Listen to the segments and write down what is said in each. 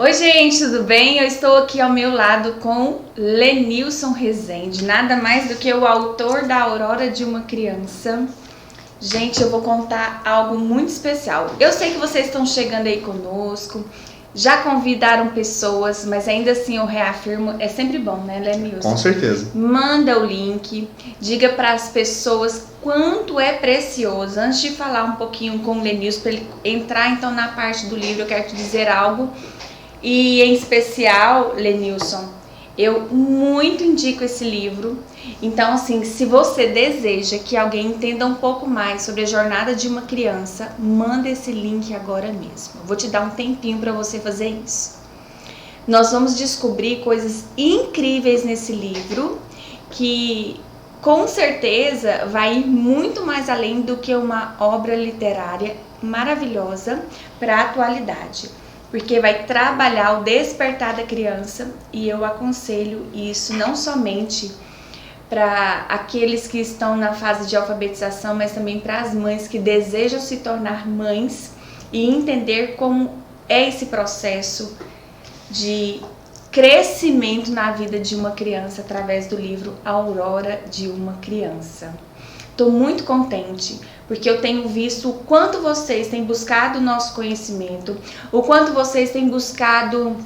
Oi gente, tudo bem? Eu estou aqui ao meu lado com Lenilson Rezende, nada mais do que o autor da Aurora de uma Criança. Gente, eu vou contar algo muito especial. Eu sei que vocês estão chegando aí conosco, já convidaram pessoas, mas ainda assim eu reafirmo, é sempre bom, né, Lenilson? Com certeza. Manda o link, diga para as pessoas quanto é precioso. Antes de falar um pouquinho com o Lenilson, para ele entrar então na parte do livro, eu quero te dizer algo. E em especial, Lenilson, eu muito indico esse livro. Então, assim, se você deseja que alguém entenda um pouco mais sobre a jornada de uma criança, manda esse link agora mesmo. Eu vou te dar um tempinho para você fazer isso. Nós vamos descobrir coisas incríveis nesse livro que com certeza vai ir muito mais além do que uma obra literária maravilhosa para a atualidade. Porque vai trabalhar o despertar da criança e eu aconselho isso não somente para aqueles que estão na fase de alfabetização, mas também para as mães que desejam se tornar mães e entender como é esse processo de crescimento na vida de uma criança através do livro Aurora de uma Criança. Estou muito contente, porque eu tenho visto o quanto vocês têm buscado o nosso conhecimento, o quanto vocês têm buscado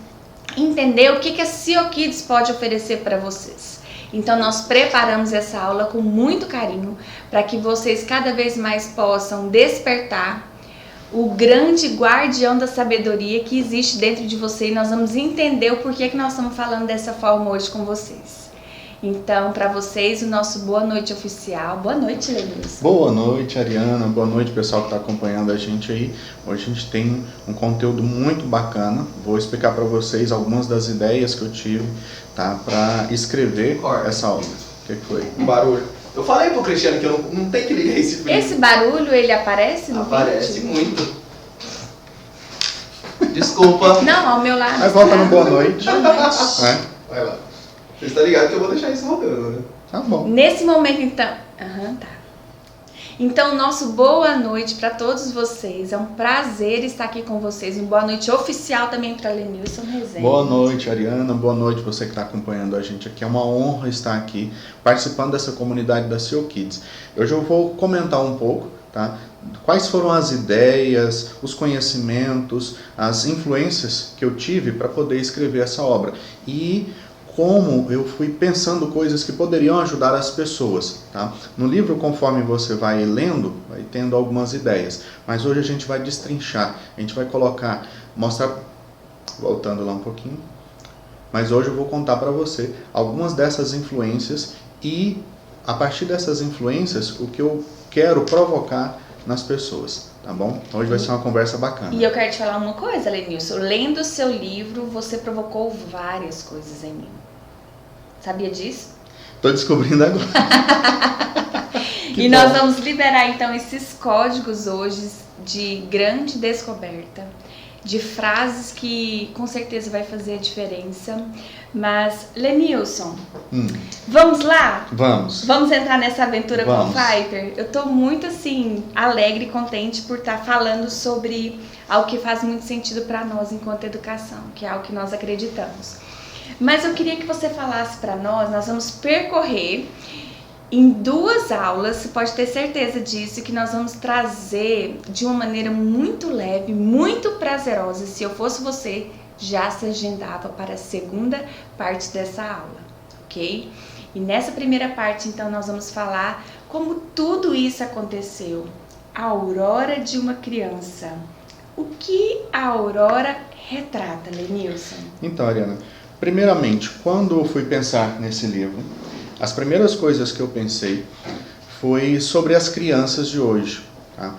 entender o que a CEO Kids pode oferecer para vocês. Então nós preparamos essa aula com muito carinho, para que vocês cada vez mais possam despertar o grande guardião da sabedoria que existe dentro de você, e nós vamos entender o porquê que nós estamos falando dessa forma hoje com vocês. Então, para vocês, o nosso boa noite oficial. Boa noite, Lenilson. Boa noite, Ariana. Boa noite, pessoal que está acompanhando a gente aí. Hoje a gente tem um conteúdo muito bacana. Vou explicar para vocês algumas das ideias que eu tive, tá, para escrever essa aula. O que foi? Um barulho. Eu falei pro Cristiano que eu não tenho que ligar esse vídeo. Esse barulho, ele aparece no Aparece vídeo? muito. Desculpa. Não, ao meu lado. Mas volta no boa noite. Boa noite. É? Vai lá. Você está ligado que eu vou deixar isso rodando, né? Tá bom. Nesse momento, então... tá. Então, nosso boa noite para todos vocês. É um prazer estar aqui com vocês. Um boa noite oficial também para Lenilson Rezende. Boa noite, Ariana. Boa noite você que está acompanhando a gente aqui. É uma honra estar aqui participando dessa comunidade da CEO Kids. Hoje eu vou comentar um pouco, tá? Quais foram as ideias, os conhecimentos, as influências que eu tive para poder escrever essa obra. E como eu fui pensando coisas que poderiam ajudar as pessoas, tá? No livro, conforme você vai lendo, vai tendo algumas ideias, mas hoje a gente vai destrinchar, a gente vai mostrar, voltando lá um pouquinho, mas hoje eu vou contar para você algumas dessas influências e a partir dessas influências, o que eu quero provocar nas pessoas, tá bom? Hoje vai ser uma conversa bacana. E eu quero te falar uma coisa, Lenilson. Lendo o seu livro, você provocou várias coisas em mim. Sabia disso? Tô descobrindo agora. E nós vamos liberar então esses códigos hoje de grande descoberta, de frases que com certeza vai fazer a diferença. Mas, Lenilson, vamos lá? Vamos. Vamos entrar nessa aventura Vamos. com o Piper? Eu tô muito assim, alegre e contente por estar falando sobre algo que faz muito sentido para nós enquanto educação, que é algo que nós acreditamos. Mas eu queria que você falasse para nós vamos percorrer em 2 aulas, você pode ter certeza disso, que nós vamos trazer de uma maneira muito leve, muito prazerosa. Se eu fosse você, já se agendava para a segunda parte dessa aula, ok? E nessa primeira parte, então, nós vamos falar como tudo isso aconteceu. A aurora de uma criança. O que a aurora retrata, Lenilson? Então, Ariana, primeiramente, quando eu fui pensar nesse livro, as primeiras coisas que eu pensei foi sobre as crianças de hoje, tá?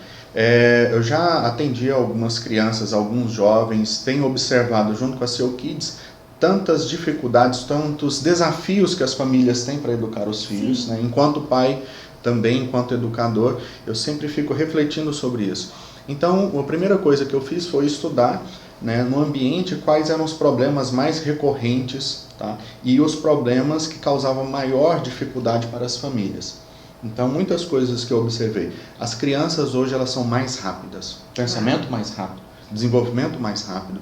Eu já atendi algumas crianças, alguns jovens, tenho observado junto com a CEO Kids tantas dificuldades, tantos desafios que as famílias têm para educar os filhos, né? Enquanto pai, também enquanto educador, eu sempre fico refletindo sobre isso. Então, a primeira coisa que eu fiz foi estudar, né, no ambiente quais eram os problemas mais recorrentes, tá? E os problemas que causavam maior dificuldade para as famílias. Então, muitas coisas que eu observei. As crianças hoje elas são mais rápidas, pensamento mais rápido, desenvolvimento mais rápido.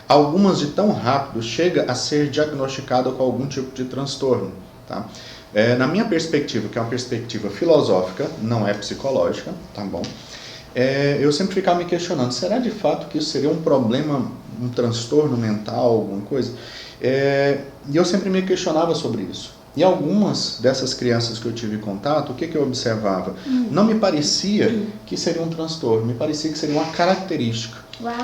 algumas de tão rápido chega a ser diagnosticada com algum tipo de transtorno, tá? Na minha perspectiva, que é uma perspectiva filosófica, não é psicológica, tá bom? Eu sempre ficava me questionando, será de fato que isso seria um problema, um transtorno mental, alguma coisa? E eu sempre me questionava sobre isso. E algumas dessas crianças que eu tive contato, o que eu observava? Não me parecia que seria um transtorno, me parecia que seria uma característica. Uau!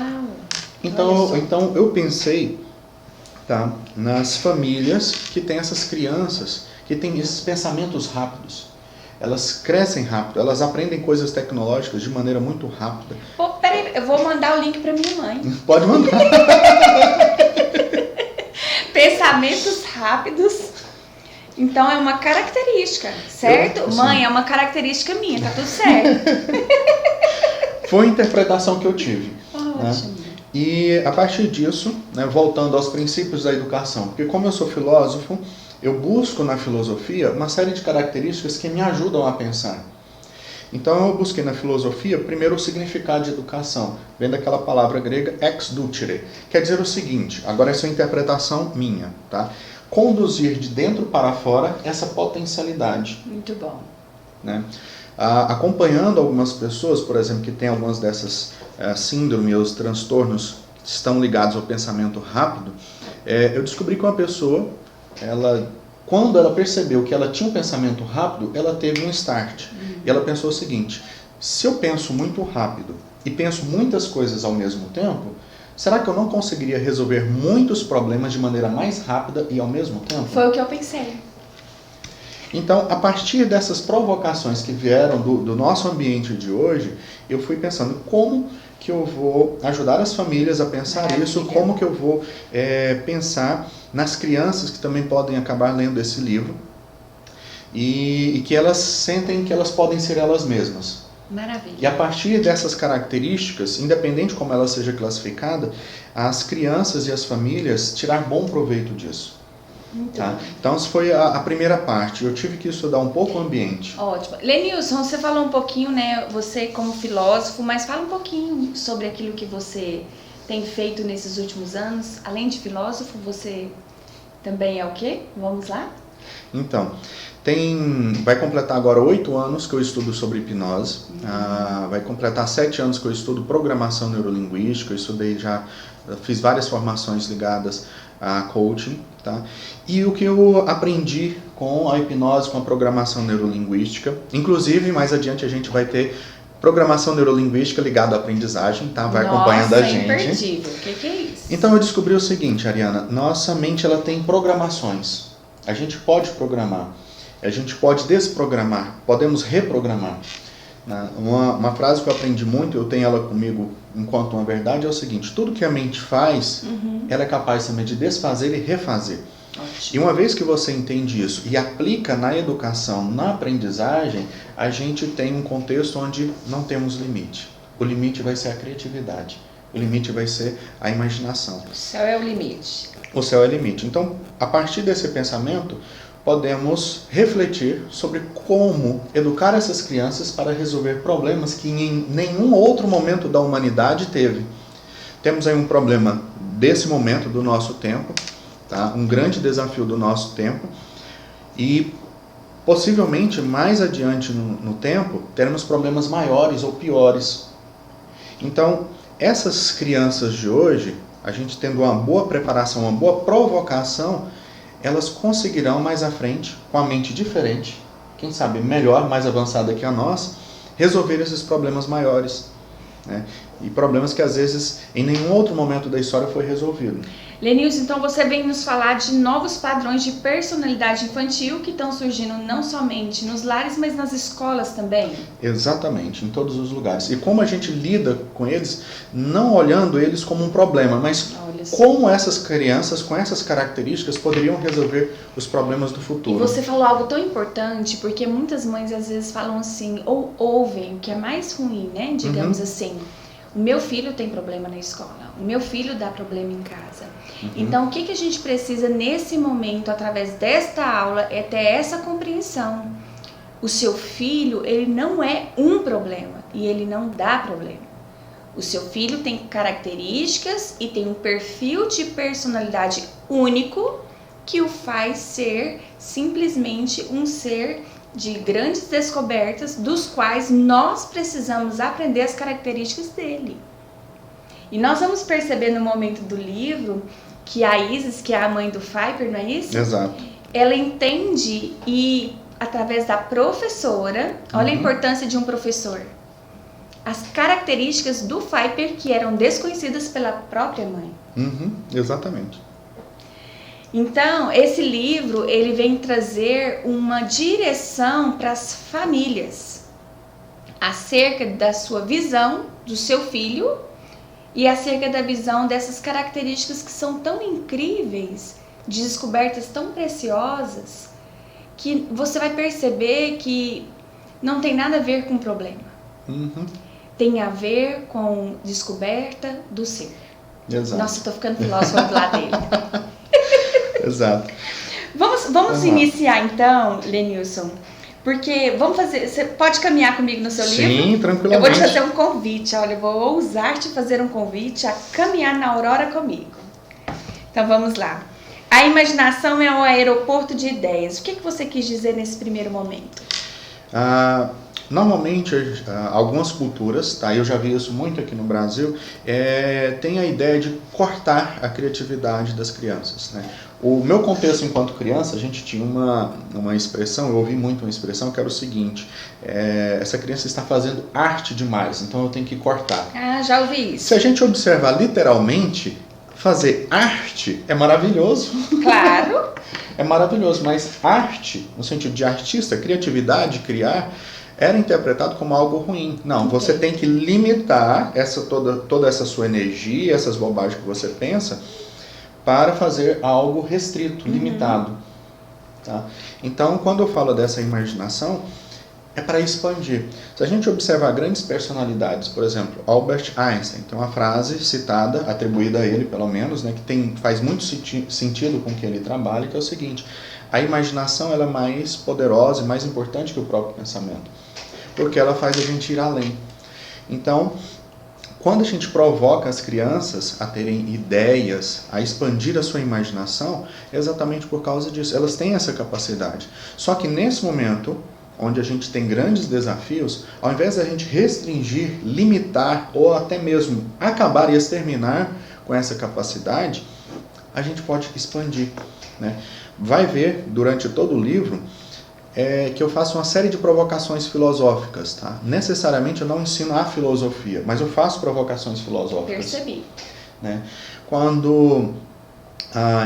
Então eu pensei, tá, nas famílias que têm essas crianças, que têm esses pensamentos rápidos. Elas crescem rápido, elas aprendem coisas tecnológicas de maneira muito rápida. Pô, peraí, eu vou mandar o link para minha mãe. Pode mandar. Pensamentos rápidos. Então é uma característica, certo? Mãe, é uma característica minha, tá tudo certo. Foi a interpretação que eu tive. Ótimo. Né? E a partir disso, né, voltando aos princípios da educação, porque como eu sou filósofo, eu busco na filosofia uma série de características que me ajudam a pensar. Então eu busquei na filosofia primeiro o significado de educação, vem daquela palavra grega ex ducere, quer dizer o seguinte, agora essa é uma interpretação minha, tá? Conduzir de dentro para fora essa potencialidade. Muito bom. Né? Acompanhando algumas pessoas, por exemplo, que têm algumas dessas síndromes, os transtornos que estão ligados ao pensamento rápido, eu descobri que uma pessoa, quando ela percebeu que ela tinha um pensamento rápido, ela teve um start. E ela pensou o seguinte, se eu penso muito rápido e penso muitas coisas ao mesmo tempo, será que eu não conseguiria resolver muitos problemas de maneira mais rápida e ao mesmo tempo? Foi o que eu pensei. Então, a partir dessas provocações que vieram do nosso ambiente de hoje, eu fui pensando como que eu vou ajudar as famílias a pensar isso, como que eu vou pensar nas crianças que também podem acabar lendo esse livro e que elas sentem que elas podem ser elas mesmas. Maravilha. E a partir dessas características, independente de como ela seja classificada, as crianças e as famílias tirar bom proveito disso. Tá? Então, essa foi a primeira parte. Eu tive que estudar um pouco o ambiente. Ótimo. Lenilson, você falou um pouquinho, né? Você como filósofo, mas fala um pouquinho sobre aquilo que você tem feito nesses últimos anos. Além de filósofo, você também é o quê? Vamos lá? Então, vai completar agora 8 anos que eu estudo sobre hipnose. Vai completar 7 anos que eu estudo programação neurolinguística. Eu fiz várias formações ligadas a coaching, tá? E o que eu aprendi com a hipnose, com a programação neurolinguística, inclusive mais adiante a gente vai ter programação neurolinguística ligada à aprendizagem, tá? Vai acompanhando a gente. Nossa, imperdível. O que é isso? Então eu descobri o seguinte, Ariana, nossa mente ela tem programações. A gente pode programar, a gente pode desprogramar, podemos reprogramar. Uma frase que eu aprendi muito, eu tenho ela comigo enquanto uma verdade, é o seguinte, tudo que a mente faz, ela é capaz também de desfazer e refazer. Ótimo. E uma vez que você entende isso e aplica na educação, na aprendizagem, a gente tem um contexto onde não temos limite. O limite vai ser a criatividade, o limite vai ser a imaginação. O céu é o limite. O céu é o limite. Então, a partir desse pensamento, podemos refletir sobre como educar essas crianças para resolver problemas que em nenhum outro momento da humanidade teve. Temos aí um problema desse momento do nosso tempo, tá? Um grande desafio do nosso tempo e possivelmente mais adiante no tempo teremos problemas maiores ou piores. Então, essas crianças de hoje, a gente tendo uma boa preparação, uma boa provocação, elas conseguirão mais à frente, com a mente diferente, quem sabe melhor, mais avançada que a nossa, resolver esses problemas maiores, né? E problemas que às vezes em nenhum outro momento da história foi resolvido. Lenilson, então você vem nos falar de novos padrões de personalidade infantil que estão surgindo não somente nos lares, mas nas escolas também? Exatamente, em todos os lugares. E como a gente lida com eles, não olhando eles como um problema, mas como essas crianças, com essas características, poderiam resolver os problemas do futuro. E você falou algo tão importante, porque muitas mães às vezes falam assim, ou ouvem, o que é mais ruim, né? Digamos assim, o meu filho tem problema na escola, o meu filho dá problema em casa. Então, o que a gente precisa nesse momento, através desta aula, é ter essa compreensão. O seu filho, ele não é um problema e ele não dá problema. O seu filho tem características e tem um perfil de personalidade único que o faz ser simplesmente um ser de grandes descobertas, dos quais nós precisamos aprender as características dele. E nós vamos perceber no momento do livro que a Isis, que é a mãe do Pfeiffer, não é isso? Exato. Ela entende e, através da professora, olha a importância de um professor, as características do Pfeiffer que eram desconhecidas pela própria mãe. Exatamente. Então, esse livro, ele vem trazer uma direção para as famílias acerca da sua visão do seu filho e acerca da visão dessas características que são tão incríveis, de descobertas tão preciosas, que você vai perceber que não tem nada a ver com problema. Tem a ver com descoberta do ser. Exato. Nossa, eu tô ficando filósofa do lado dele. Exato. Vamos iniciar então, Lenilson, porque vamos fazer. Você pode caminhar comigo no seu livro? Sim, tranquilamente. Eu vou te fazer um convite. Olha, eu vou ousar te fazer um convite a caminhar na Aurora comigo. Então vamos lá. A imaginação é um aeroporto de ideias. O que você quis dizer nesse primeiro momento? Normalmente, algumas culturas, tá? Eu já vi isso muito aqui no Brasil, tem a ideia de cortar a criatividade das crianças, né? O meu contexto enquanto criança, a gente tinha uma expressão, eu ouvi muito uma expressão que era o seguinte: essa criança está fazendo arte demais, então eu tenho que cortar. Já ouvi isso. Se a gente observar literalmente, fazer arte é maravilhoso. Claro. É maravilhoso, mas arte, no sentido de artista, criatividade, criar, era interpretado como algo ruim. Não, você tem que limitar toda essa sua energia, essas bobagens que você pensa, para fazer algo restrito, limitado. Tá? Então, quando eu falo dessa imaginação, é para expandir. Se a gente observar grandes personalidades, por exemplo, Albert Einstein, tem uma frase citada, atribuída a ele pelo menos, né, que faz muito sentido com o que ele trabalha, que é o seguinte: a imaginação ela é mais poderosa e mais importante que o próprio pensamento, porque ela faz a gente ir além. Então, quando a gente provoca as crianças a terem ideias, a expandir a sua imaginação, é exatamente por causa disso. Elas têm essa capacidade. Só que nesse momento, onde a gente tem grandes desafios, ao invés de a gente restringir, limitar ou até mesmo acabar e exterminar com essa capacidade, a gente pode expandir, né? Vai ver durante todo o livro que eu faço uma série de provocações filosóficas, tá? Necessariamente eu não ensino a filosofia, mas eu faço provocações filosóficas. Percebi. Né? Quando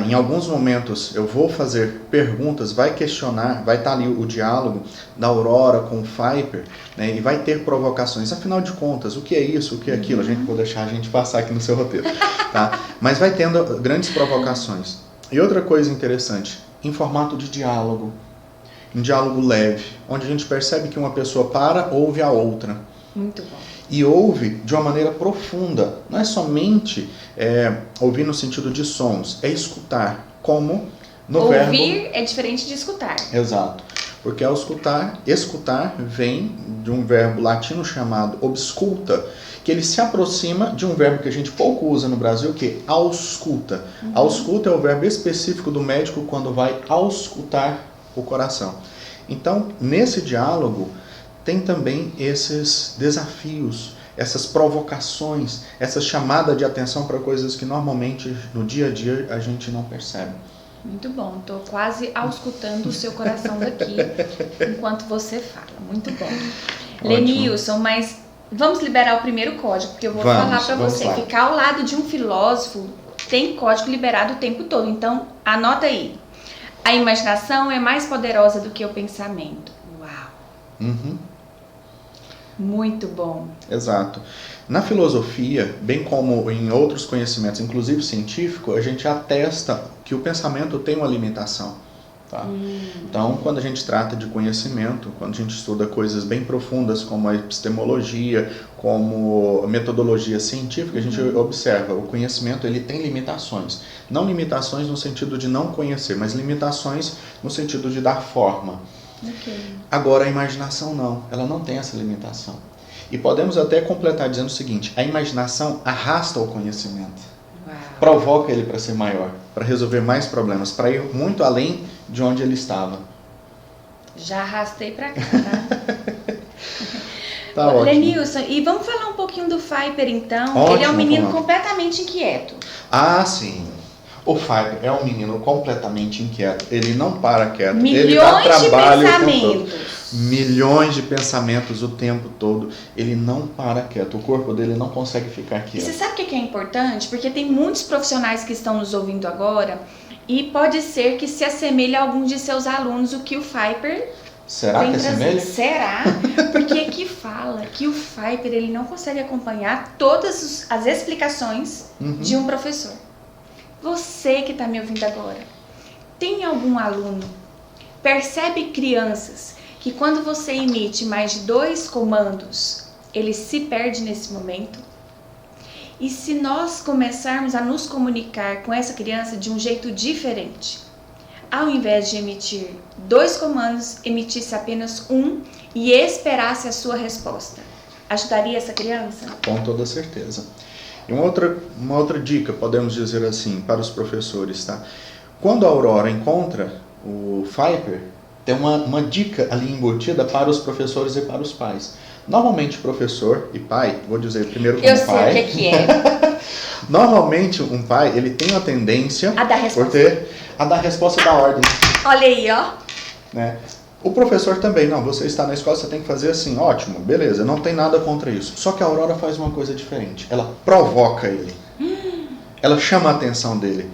em alguns momentos eu vou fazer perguntas, vai questionar, vai estar ali o diálogo da Aurora com o Pfeiffer, né? E vai ter provocações. Afinal de contas, o que é isso, o que é aquilo? Vou deixar a gente passar aqui no seu roteiro. Tá? Mas vai tendo grandes provocações. E outra coisa interessante, em formato de diálogo. Um diálogo leve, onde a gente percebe que uma pessoa ouve a outra. Muito bom. E ouve de uma maneira profunda. Não é somente ouvir no sentido de sons, é escutar, como no verbo... Ouvir é diferente de escutar. Exato. Porque ao escutar vem de um verbo latino chamado obsculta, que ele se aproxima de um verbo que a gente pouco usa no Brasil, que é ausculta. Ausculta é o verbo específico do médico quando vai auscultar o coração. Então, nesse diálogo, tem também esses desafios, essas provocações, essa chamada de atenção para coisas que normalmente no dia a dia a gente não percebe. Muito bom, estou quase auscultando o seu coração daqui enquanto você fala. Muito bom. Lenilson, mas vamos liberar o primeiro código, porque eu vou falar para você. Lá. Ficar ao lado de um filósofo tem código liberado o tempo todo, então anota aí. A imaginação é mais poderosa do que o pensamento. Uau! Muito bom. Exato. Na filosofia, bem como em outros conhecimentos, inclusive científico, a gente atesta que o pensamento tem uma limitação. Tá? Então, quando a gente trata de conhecimento, quando a gente estuda coisas bem profundas como a epistemologia, como a metodologia científica, a gente observa o conhecimento ele tem limitações. Não limitações no sentido de não conhecer, mas limitações no sentido de dar forma. Okay. Agora, a imaginação não, ela não tem essa limitação. E podemos até completar dizendo o seguinte: a imaginação arrasta o conhecimento. Uau. Provoca ele para ser maior, para resolver mais problemas, para ir muito além de onde ele estava. Já arrastei pra cá, tá? Tá ótimo. Lenilson, e vamos falar um pouquinho do Fiper, então. Ótimo, Ele é um menino vamos lá. completamente inquieto. Ah, sim. O Fiper é um menino completamente inquieto. Ele não para quieto. Ele dá Milhões de trabalho o tempo todo. pensamentos. Milhões de pensamentos o tempo todo. Ele não para quieto. O corpo dele não consegue ficar E você quieto. sabe o que é importante? Porque tem muitos profissionais que estão nos ouvindo agora e pode ser que se assemelhe a alguns de seus alunos o que o Fiper Será vem que trazer. assemelha? Será? Porque aqui fala que o Fiper ele não consegue acompanhar todas as explicações de um professor. Você que está me ouvindo agora, tem algum aluno, percebe crianças que quando você emite mais de 2 comandos, ele se perde nesse momento? E se nós começarmos a nos comunicar com essa criança de um jeito diferente, ao invés de emitir 2 comandos, emitisse apenas um e esperasse a sua resposta, ajudaria essa criança? Com toda certeza. E uma outra dica, podemos dizer assim, para os professores, tá? Quando a Aurora encontra o Fiper, tem uma dica ali embutida para os professores e para os pais. Normalmente, professor e pai, vou dizer primeiro como Eu sei pai. o que é. Normalmente, um pai, ele tem a tendência A dar resposta. a dar resposta da ordem, Olha aí, ó. né? O professor também, não, você está na escola, você tem que fazer assim, ótimo, beleza, não tem nada contra isso. Só que a Aurora faz uma coisa diferente, ela provoca ele, ela chama a atenção dele,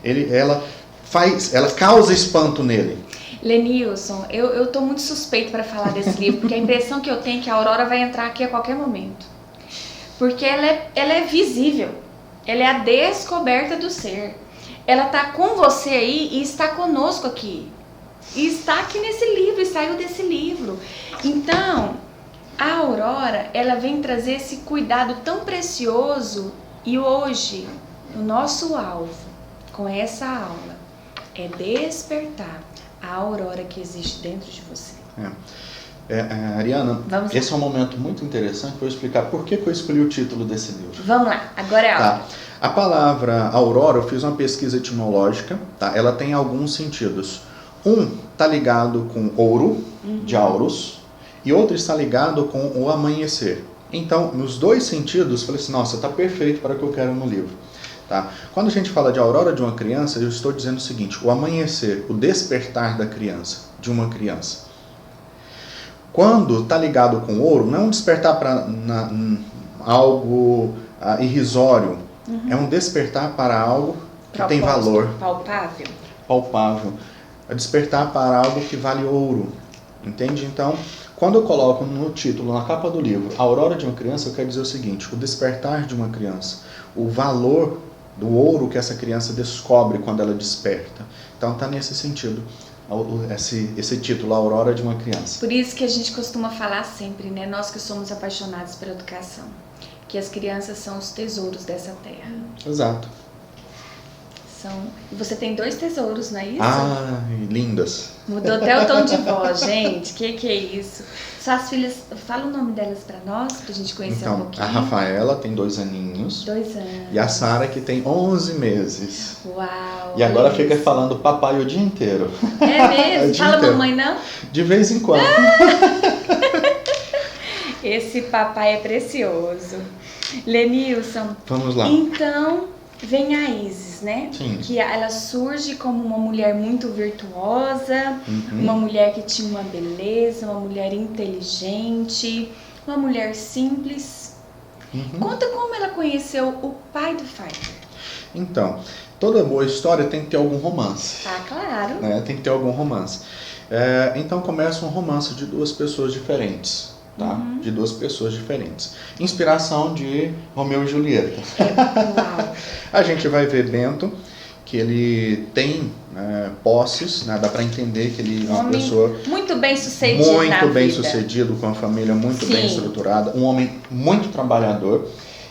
ela causa espanto nele. Lenilson, eu tô muito suspeito para falar desse livro, porque a impressão que eu tenho é que a Aurora vai entrar aqui a qualquer momento. Porque ela é visível, ela é a descoberta do ser. Ela tá com você aí e está conosco aqui. E está aqui nesse livro, e saiu desse livro. Então, a Aurora, ela vem trazer esse cuidado tão precioso. E hoje, o nosso alvo com essa aula é despertar a Aurora que existe dentro de você. Ariana, Vamos esse é um momento muito interessante para eu explicar por que eu escolhi o título desse livro. Vamos lá, agora é a hora. Tá. A palavra Aurora, eu fiz uma pesquisa etimológica, tá? Ela tem alguns sentidos. Um está ligado com ouro, de auros, e outro está ligado com o amanhecer. Então, nos dois sentidos, falei assim, nossa, está perfeito para o que eu quero no livro. Tá? Quando a gente fala de aurora de uma criança, eu estou dizendo o seguinte, o amanhecer, o despertar da criança, de uma criança. Quando está ligado com ouro, não é um despertar para algo irrisório, é um despertar para algo que tem valor. Palpável. Palpável. É despertar para algo que vale ouro. Entende? Então, quando eu coloco no título, na capa do livro, a aurora de uma criança, eu quero dizer o seguinte, o despertar de uma criança, o valor do ouro que essa criança descobre quando ela desperta. Então, está nesse sentido, esse título, a aurora de uma criança. Por isso que a gente costuma falar sempre, né? Nós que somos apaixonados pela educação, que as crianças são os tesouros dessa terra. Exato. E você tem 2 tesouros, não é isso? Ah, lindas. Mudou até o tom de voz, gente. Que é isso? Suas filhas, fala o nome delas pra nós, pra gente conhecer um Então, pouquinho. a Rafaela tem 2 aninhos. 2 anos. E a Sara que tem 11 meses. Uau! E agora fica falando papai o dia inteiro. É mesmo? O dia Fala inteiro. mamãe, não? De vez em quando. Esse papai é precioso. Lenilson. Vamos lá. Então, vem a Isis, né? Sim. Que ela surge como uma mulher muito virtuosa, uma mulher que tinha uma beleza, uma mulher inteligente, uma mulher simples. Conta como ela conheceu o pai do Fiper. Então, toda boa história tem que ter algum romance. Ah, claro. Né? Tem que ter algum romance. Então começa um romance de 2 pessoas diferentes. Tá? De 2 pessoas diferentes. Inspiração de Romeu e Julieta. Uau. A gente vai ver Bento, que ele tem posses, né? Dá para entender que ele é uma pessoa muito bem sucedido muito bem vida. sucedido, com a família muito bem estruturada, um homem muito trabalhador.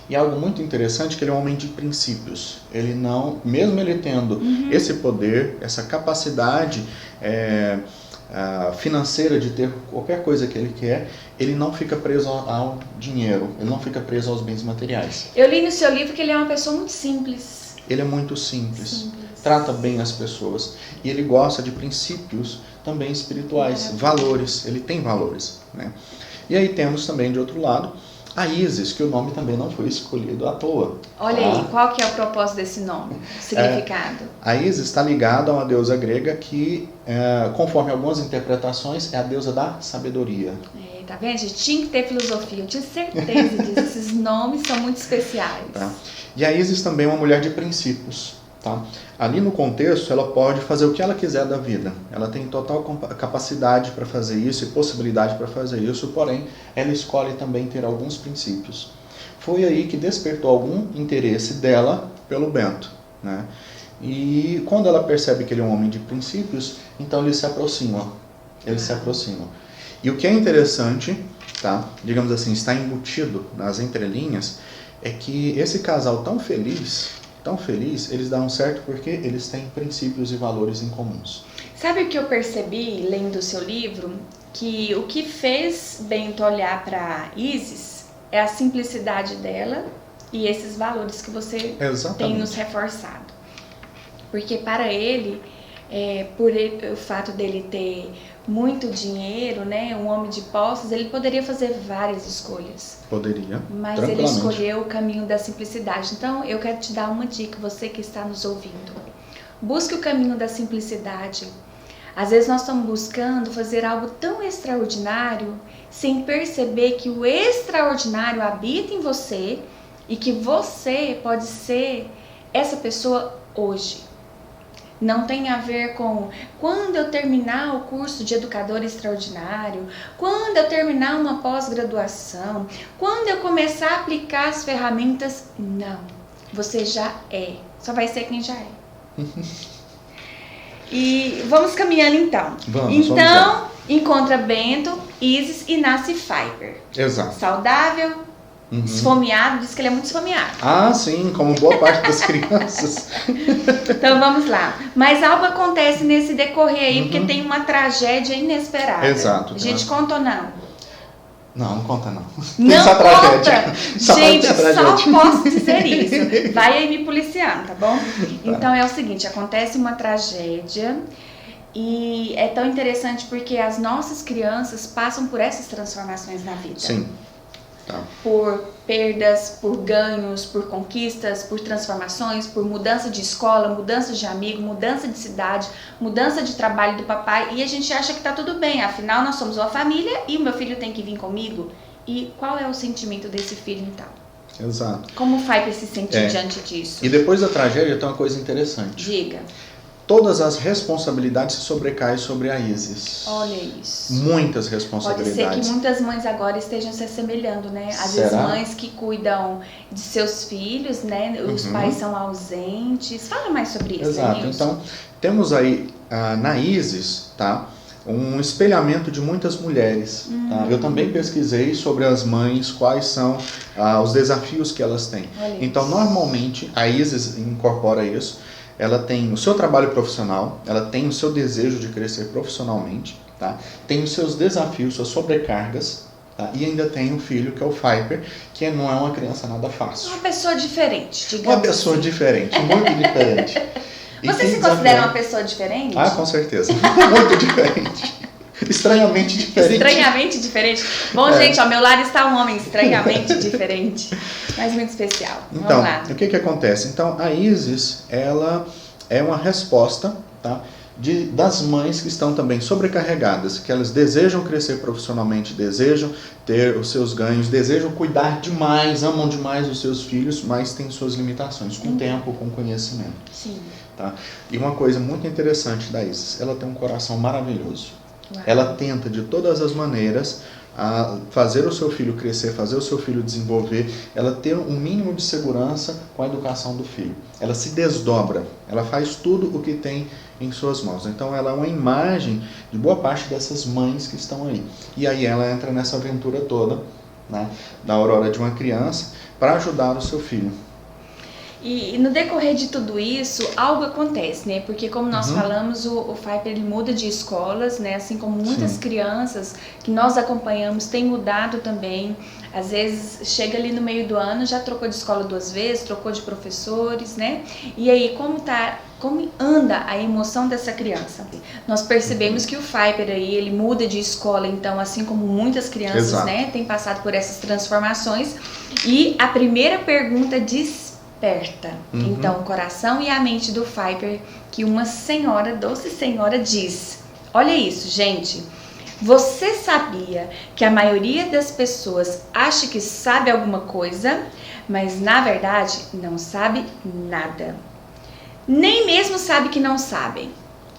E algo muito interessante, que ele é um homem de princípios. Ele não, mesmo ele tendo esse poder, essa capacidade financeira de ter qualquer coisa que ele quer, ele não fica preso ao dinheiro, ele não fica preso aos bens materiais. Eu li no seu livro que ele é uma pessoa muito simples. Ele é muito simples, trata bem as pessoas e ele gosta de princípios também espirituais, valores, ele tem valores, né? E aí temos também de outro lado a Ísis, que o nome também não foi escolhido à toa. Olha aí, qual que é o propósito desse nome, o significado? A Ísis está ligada a uma deusa grega que, conforme algumas interpretações, é a deusa da sabedoria. Tá vendo? A gente tinha que ter filosofia, eu tinha certeza disso, esses nomes são muito especiais. Tá? E a Ísis também é uma mulher de princípios. Tá? Ali no contexto, ela pode fazer o que ela quiser da vida. Ela tem total capacidade para fazer isso e possibilidade para fazer isso, porém, ela escolhe também ter alguns princípios. Foi aí que despertou algum interesse dela pelo Bento, né? E quando ela percebe que ele é um homem de princípios, então eles se aproximam. E o que é interessante, tá? Digamos assim, está embutido nas entrelinhas, é que esse casal tão feliz, eles dão certo porque eles têm princípios e valores em comuns. Sabe o que eu percebi lendo o seu livro? Que o que fez Bento olhar para Ísis é a simplicidade dela e esses valores que você tem nos reforçado. Porque para ele, o fato dele ter muito dinheiro, né, um homem de posses, ele poderia fazer várias escolhas. Poderia, mas ele escolheu o caminho da simplicidade. Então, eu quero te dar uma dica, você que está nos ouvindo. Busque o caminho da simplicidade. Às vezes nós estamos buscando fazer algo tão extraordinário, sem perceber que o extraordinário habita em você e que você pode ser essa pessoa hoje. Não tem a ver com quando eu terminar o curso de educador extraordinário, quando eu terminar uma pós-graduação, quando eu começar a aplicar as ferramentas. Não, você já é, só vai ser quem já é. E vamos caminhando então. Vamos encontra Bento, Ísis e nasce Fiber. Exato. Saudável, esfomeado, diz que ele é muito esfomeado. Ah, sim, como boa parte das crianças. Então vamos lá. Mas algo acontece nesse decorrer aí, porque tem uma tragédia inesperada. Exato. A gente conta ou não? Não conta não. Não só conta! Tragédia. Gente, só posso dizer isso. Vai aí me policiando, tá bom? Então é o seguinte, acontece uma tragédia e é tão interessante porque as nossas crianças passam por essas transformações na vida. Sim. Tá. Por perdas, por ganhos, por conquistas, por transformações, por mudança de escola, mudança de amigo, mudança de cidade, mudança de trabalho do papai, e a gente acha que tá tudo bem, afinal nós somos uma família e o meu filho tem que vir comigo. E qual é o sentimento desse filho então? Exato. Como faz para se sentir diante disso? E depois da tragédia tem uma coisa interessante. Diga. Todas as responsabilidades se sobrecaem sobre a Ísis. Olha isso. Muitas responsabilidades. Pode ser que muitas mães agora estejam se assemelhando, né? Às vezes mães que cuidam de seus filhos, né? Os pais são ausentes. Fala mais sobre isso, Exato. Nilson. Então, temos aí na Ísis, tá? Um espelhamento de muitas mulheres. Tá? Eu também pesquisei sobre as mães, quais são os desafios que elas têm. Olha então, isso. normalmente, a Ísis incorpora isso. Ela tem o seu trabalho profissional, ela tem o seu desejo de crescer profissionalmente, tá? Tem os seus desafios, suas sobrecargas, tá? E ainda tem o filho, que é o Fiber, que não é uma criança nada fácil. Uma pessoa diferente, digamos. Uma pessoa diferente, muito diferente. Você se considera uma pessoa diferente? Ah, com certeza. Muito diferente. Estranhamente diferente. Estranhamente diferente. Bom, gente, ao meu lado está um homem estranhamente diferente, mas muito especial. Então, vamos lá. o que acontece? Então, a Ísis, ela é uma resposta, tá, das mães que estão também sobrecarregadas, que elas desejam crescer profissionalmente, desejam ter os seus ganhos, desejam cuidar demais, amam demais os seus filhos, mas têm suas limitações, com tempo, com conhecimento. Sim. Tá? E uma coisa muito interessante da Ísis, ela tem um coração maravilhoso. Uau. Ela tenta de todas as maneiras a fazer o seu filho crescer, fazer o seu filho desenvolver, ela ter um mínimo de segurança com a educação do filho. Ela se desdobra, ela faz tudo o que tem em suas mãos. Então ela é uma imagem de boa parte dessas mães que estão aí. E aí ela entra nessa aventura toda, né, da aurora de uma criança, para ajudar o seu filho. E no decorrer de tudo isso, algo acontece, né? Porque como nós falamos, o Fiper ele muda de escolas, né? Assim como muitas crianças que nós acompanhamos têm mudado também. Às vezes chega ali no meio do ano, já trocou de escola 2 vezes, trocou de professores, né? E aí, como anda a emoção dessa criança? Nós percebemos que o Fiper aí, ele muda de escola, então, assim como muitas crianças, né, têm passado por essas transformações. E a primeira pergunta desperta, então, o coração e a mente do Fiper, que uma senhora, doce senhora, diz: olha isso, gente. Você sabia que a maioria das pessoas acha que sabe alguma coisa, mas na verdade não sabe nada. Nem mesmo sabe que não sabem.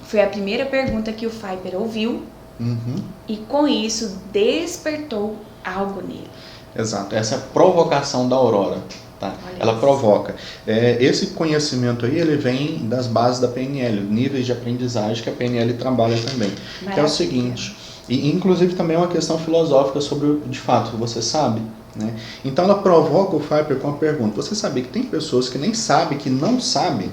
Foi a primeira pergunta que o Fiper ouviu e com isso despertou algo nele. Exato, essa é a provocação da Aurora. Tá? Ela provoca. Esse conhecimento aí, ele vem das bases da PNL, níveis de aprendizagem que a PNL trabalha também. Que é o seguinte, e inclusive também é uma questão filosófica sobre, de fato, você sabe? Né? Então ela provoca o Fiper com a pergunta: você sabia que tem pessoas que nem sabem que não sabem?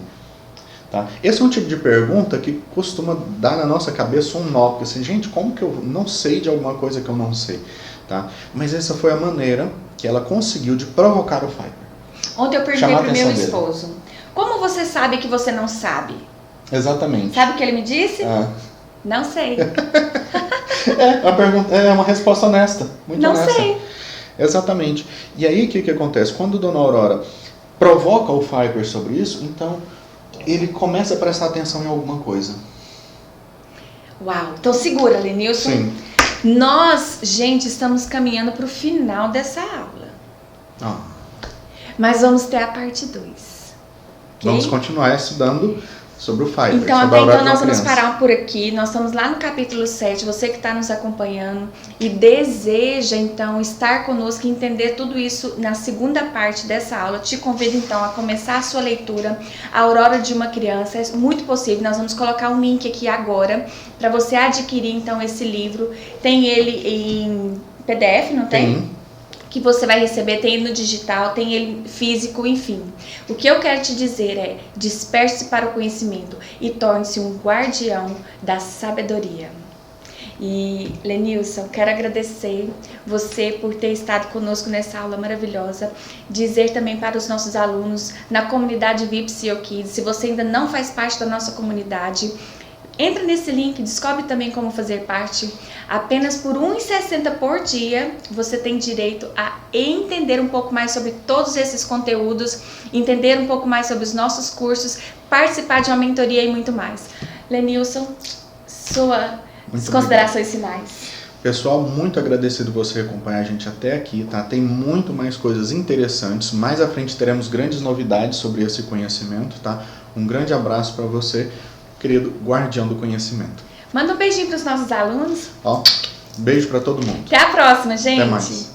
Tá? Esse é um tipo de pergunta que costuma dar na nossa cabeça um nó, porque assim, gente, como que eu não sei de alguma coisa que eu não sei? Tá? Mas essa foi a maneira que ela conseguiu de provocar o Fiper. Ontem eu perguntei pro meu esposo: como você sabe que você não sabe? Exatamente. Sabe o que ele me disse? Não sei. É uma resposta honesta, muito honesta. Não sei. Exatamente. E aí o que acontece? Quando Dona Aurora provoca o Fiper sobre isso, então ele começa a prestar atenção em alguma coisa. Uau, então segura, Lenilson. Sim. Nós, gente, estamos caminhando para o final dessa aula. Mas vamos ter a parte 2. Okay? Vamos continuar estudando sobre o Fiper. Então, até então nós vamos parar por aqui. Nós estamos lá no capítulo 7. Você que está nos acompanhando e deseja, então, estar conosco e entender tudo isso na segunda parte dessa aula, te convido, então, a começar a sua leitura, A Aurora de uma Criança. É muito possível. Nós vamos colocar um link aqui agora para você adquirir, então, esse livro. Tem ele em PDF, não tem? Tem. Que você vai receber, tem ele no digital, tem ele físico, enfim. O que eu quero te dizer é: desperte-se para o conhecimento e torne-se um guardião da sabedoria. E, Lenilson, quero agradecer você por ter estado conosco nessa aula maravilhosa. Dizer também para os nossos alunos na comunidade VIP CEO Kids, se você ainda não faz parte da nossa comunidade, entra nesse link, descobre também como fazer parte. Apenas por R$ 1,60 por dia, você tem direito a entender um pouco mais sobre todos esses conteúdos, entender um pouco mais sobre os nossos cursos, participar de uma mentoria e muito mais. Lenilson, suas considerações finais. Pessoal, muito agradecido você acompanhar a gente até aqui, tá? Tem muito mais coisas interessantes. Mais à frente teremos grandes novidades sobre esse conhecimento, tá? Um grande abraço para você, querido guardião do conhecimento. Manda um beijinho para os nossos alunos. Beijo para todo mundo. Até a próxima, gente. Até mais.